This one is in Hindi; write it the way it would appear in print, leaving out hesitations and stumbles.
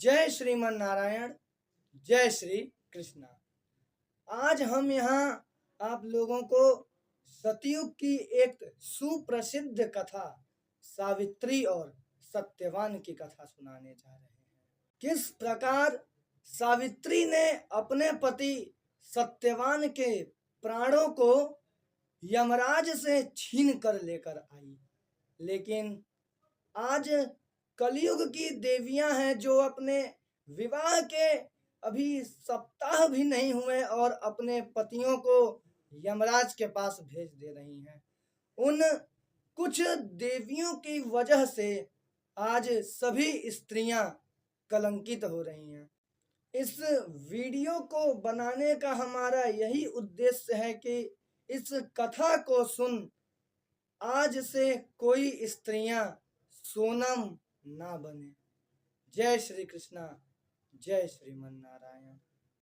जय श्रीमन नारायण, जय श्री कृष्णा। आज हम यहाँ आप लोगों को सतयुग की एक सुप्रसिद्ध कथा सावित्री और सत्यवान की कथा सुनाने जा रहे हैं। किस प्रकार सावित्री ने अपने पति सत्यवान के प्राणों को यमराज से छीन कर लेकर आई, लेकिन आज कलयुग की देवियां हैं जो अपने विवाह के अभी सप्ताह भी नहीं हुए और अपने पतियों को यमराज के पास भेज दे रही हैं। उन कुछ देवियों की वजह से आज सभी स्त्रियां कलंकित हो रही हैं। इस वीडियो को बनाने का हमारा यही उद्देश्य है कि इस कथा को सुन आज से कोई स्त्रियां सोनम ना बने। जय श्री कृष्णा, जय श्रीमन नारायण।